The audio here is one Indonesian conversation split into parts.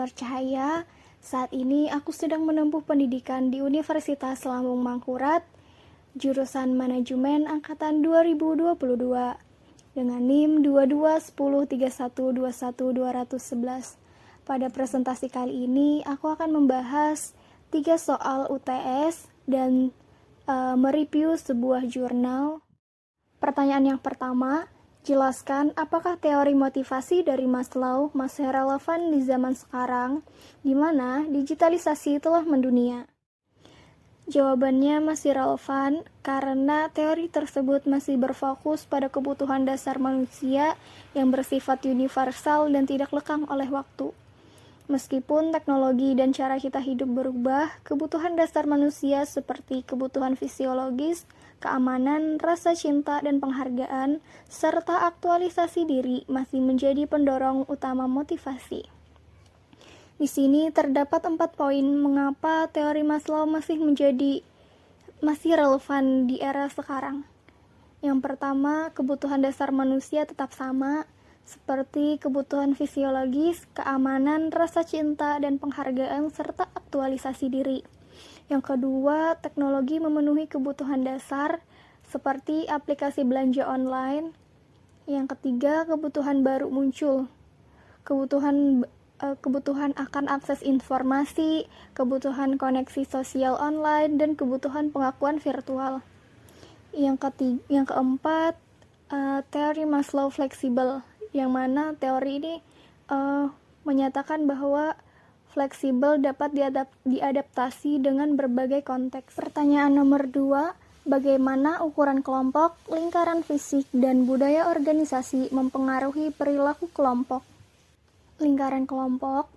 Nur Cahaya. Saat ini aku sedang menempuh pendidikan di Universitas Lambung Mangkurat, jurusan Manajemen Angkatan 2022, dengan NIM 22103121211. Pada presentasi kali ini, aku akan membahas 3 soal UTS dan mereview sebuah jurnal. Pertanyaan yang pertama, jelaskan apakah teori motivasi dari Maslow masih relevan di zaman sekarang, di mana digitalisasi telah mendunia? Jawabannya masih relevan karena teori tersebut masih berfokus pada kebutuhan dasar manusia yang bersifat universal dan tidak lekang oleh waktu. Meskipun teknologi dan cara kita hidup berubah, kebutuhan dasar manusia seperti kebutuhan fisiologis, keamanan, rasa cinta, dan penghargaan, serta aktualisasi diri masih menjadi pendorong utama motivasi. Di sini terdapat 4 poin mengapa teori Maslow masih relevan di era sekarang. Yang pertama, kebutuhan dasar manusia tetap sama, seperti kebutuhan fisiologis, keamanan, rasa cinta, dan penghargaan, serta aktualisasi diri. Yang kedua, teknologi memenuhi kebutuhan dasar, seperti aplikasi belanja online. Yang ketiga, kebutuhan baru muncul. Kebutuhan akan akses informasi, kebutuhan koneksi sosial online, dan kebutuhan pengakuan virtual. Yang keempat, teori Maslow fleksibel, yang mana teori ini menyatakan bahwa fleksibel dapat diadaptasi dengan berbagai konteks. Pertanyaan nomor 2, bagaimana ukuran kelompok, lingkaran fisik, dan budaya organisasi mempengaruhi perilaku kelompok? Lingkaran kelompok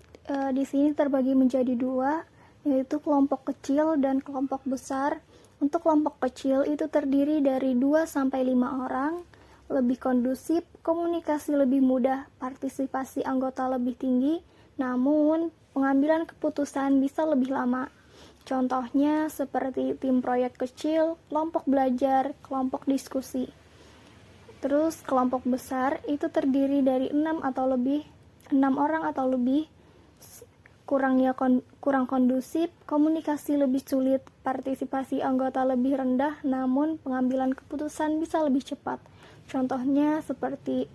di sini terbagi menjadi 2, yaitu kelompok kecil dan kelompok besar. Untuk kelompok kecil itu terdiri dari 2-5 orang, lebih kondusif, komunikasi lebih mudah, partisipasi anggota lebih tinggi, namun pengambilan keputusan bisa lebih lama. Contohnya seperti tim proyek kecil, kelompok belajar, kelompok diskusi. Terus kelompok besar itu terdiri dari 6 orang atau lebih, kurang kondusif, komunikasi lebih sulit, partisipasi anggota lebih rendah, namun pengambilan keputusan bisa lebih cepat. Contohnya seperti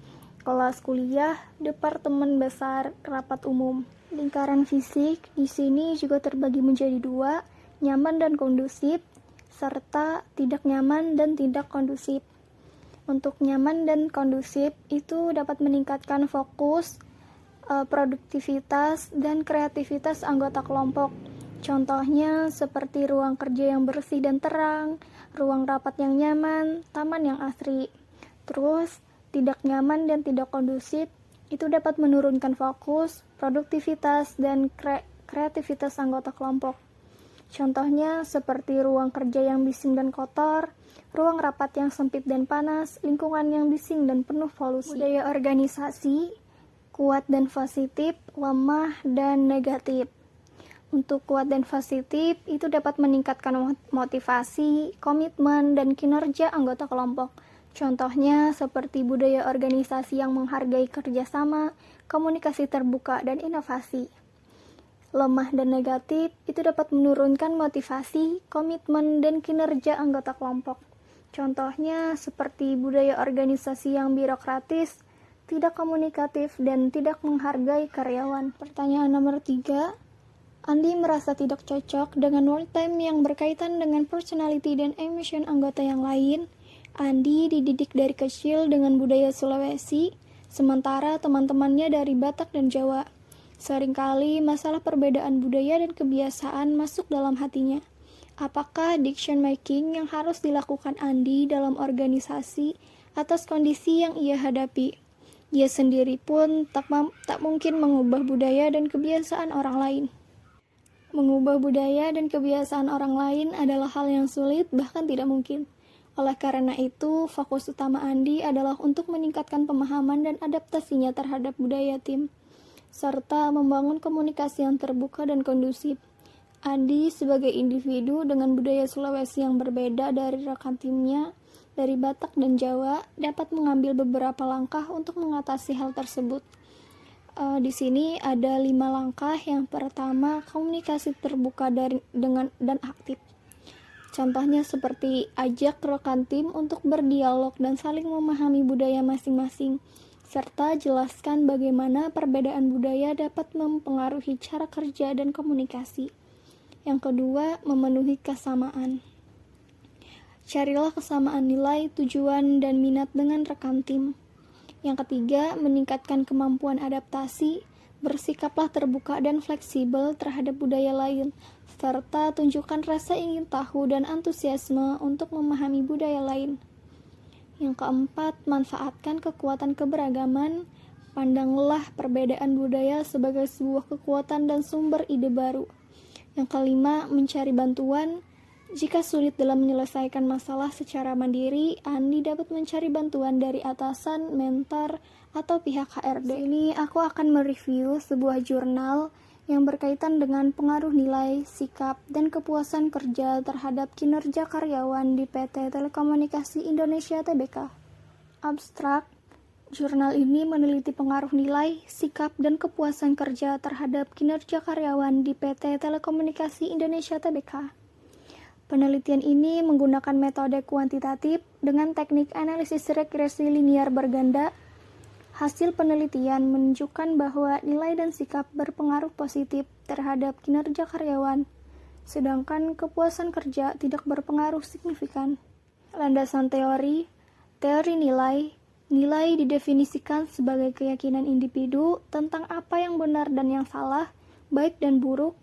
kelas kuliah, departemen besar, rapat umum. Lingkaran fisik di sini juga terbagi menjadi 2, nyaman dan kondusif, serta tidak nyaman dan tidak kondusif. Untuk nyaman dan kondusif itu dapat meningkatkan fokus, produktivitas, dan kreativitas anggota kelompok. Contohnya seperti ruang kerja yang bersih dan terang, ruang rapat yang nyaman, taman yang asri. Terus, tidak nyaman dan tidak kondusif itu dapat menurunkan fokus, produktivitas, dan kreativitas anggota kelompok. Contohnya seperti ruang kerja yang bising dan kotor, ruang rapat yang sempit dan panas, lingkungan yang bising dan penuh polusi. Budaya organisasi, kuat dan positif, lemah dan negatif. Untuk kuat dan positif itu dapat meningkatkan motivasi, komitmen, dan kinerja anggota kelompok. Contohnya seperti budaya organisasi yang menghargai kerjasama, komunikasi terbuka, dan inovasi. Lemah dan negatif itu dapat menurunkan motivasi, komitmen, dan kinerja anggota kelompok. Contohnya seperti budaya organisasi yang birokratis, tidak komunikatif, dan tidak menghargai karyawan. Pertanyaan nomor 3, Andi merasa tidak cocok dengan work time yang berkaitan dengan personality dan emotion anggota yang lain. Andi dididik dari kecil dengan budaya Sulawesi, sementara teman-temannya dari Batak dan Jawa. Seringkali masalah perbedaan budaya dan kebiasaan masuk dalam hatinya. Apakah decision making yang harus dilakukan Andi dalam organisasi atas kondisi yang ia hadapi? Ia sendiri pun tak mungkin mengubah budaya dan kebiasaan orang lain. Mengubah budaya dan kebiasaan orang lain adalah hal yang sulit, bahkan tidak mungkin. Oleh karena itu, fokus utama Andi adalah untuk meningkatkan pemahaman dan adaptasinya terhadap budaya tim, serta membangun komunikasi yang terbuka dan kondusif. Andi sebagai individu dengan budaya Sulawesi yang berbeda dari rekan timnya, dari Batak dan Jawa, dapat mengambil beberapa langkah untuk mengatasi hal tersebut. Di sini ada 5 langkah. Yang pertama, komunikasi terbuka dan aktif. Contohnya seperti ajak rekan tim untuk berdialog dan saling memahami budaya masing-masing, serta jelaskan bagaimana perbedaan budaya dapat mempengaruhi cara kerja dan komunikasi. Yang kedua, memenuhi kesamaan. Carilah kesamaan nilai, tujuan, dan minat dengan rekan tim. Yang ketiga, meningkatkan kemampuan adaptasi, bersikaplah terbuka dan fleksibel terhadap budaya lain, serta tunjukkan rasa ingin tahu dan antusiasme untuk memahami budaya lain. Yang keempat, manfaatkan kekuatan keberagaman, pandanglah perbedaan budaya sebagai sebuah kekuatan dan sumber ide baru. Yang kelima, mencari bantuan. Jika sulit dalam menyelesaikan masalah secara mandiri, Andi dapat mencari bantuan dari atasan, mentor, atau pihak HRD. Ini aku akan mereview sebuah jurnal yang berkaitan dengan pengaruh nilai, sikap, dan kepuasan kerja terhadap kinerja karyawan di PT Telekomunikasi Indonesia Tbk. Abstrak, jurnal ini meneliti pengaruh nilai, sikap, dan kepuasan kerja terhadap kinerja karyawan di PT Telekomunikasi Indonesia Tbk. Penelitian ini menggunakan metode kuantitatif dengan teknik analisis regresi linear berganda. Hasil penelitian menunjukkan bahwa nilai dan sikap berpengaruh positif terhadap kinerja karyawan, sedangkan kepuasan kerja tidak berpengaruh signifikan. Landasan teori nilai. Nilai didefinisikan sebagai keyakinan individu tentang apa yang benar dan yang salah, baik dan buruk,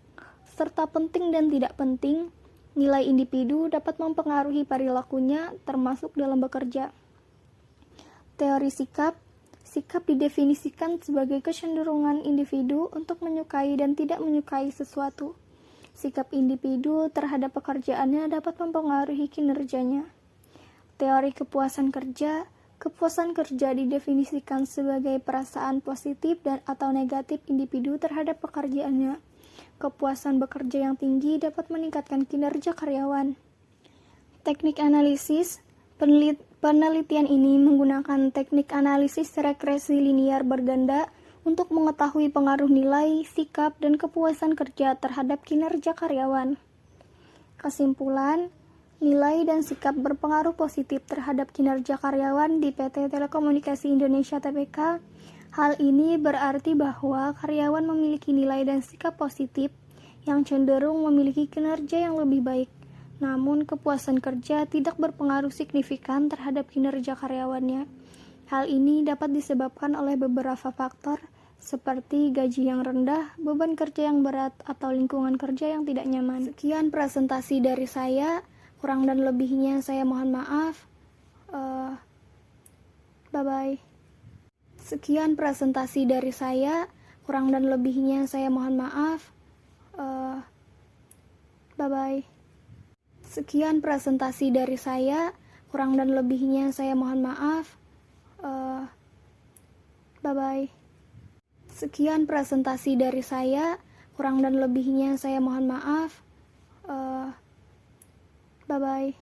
serta penting dan tidak penting. Nilai individu dapat mempengaruhi perilakunya, termasuk dalam bekerja. Teori sikap didefinisikan sebagai kecenderungan individu untuk menyukai dan tidak menyukai sesuatu. Sikap individu terhadap pekerjaannya dapat mempengaruhi kinerjanya. Teori kepuasan kerja didefinisikan sebagai perasaan positif dan atau negatif individu terhadap pekerjaannya. Kepuasan bekerja yang tinggi dapat meningkatkan kinerja karyawan. Teknik analisis. Penelitian ini menggunakan teknik analisis regresi linear berganda untuk mengetahui pengaruh nilai, sikap, dan kepuasan kerja terhadap kinerja karyawan. Kesimpulan, nilai dan sikap berpengaruh positif terhadap kinerja karyawan di PT Telekomunikasi Indonesia Tbk. Hal ini berarti bahwa karyawan memiliki nilai dan sikap positif yang cenderung memiliki kinerja yang lebih baik. Namun, kepuasan kerja tidak berpengaruh signifikan terhadap kinerja karyawannya. Hal ini dapat disebabkan oleh beberapa faktor, seperti gaji yang rendah, beban kerja yang berat, atau lingkungan kerja yang tidak nyaman. Sekian presentasi dari saya, kurang dan lebihnya saya mohon maaf. Bye-bye. Sekian presentasi dari saya, kurang dan lebihnya saya mohon maaf. Bye-bye. Sekian presentasi dari saya, kurang dan lebihnya saya mohon maaf. Bye-bye. Sekian presentasi dari saya, kurang dan lebihnya saya mohon maaf. Bye-bye.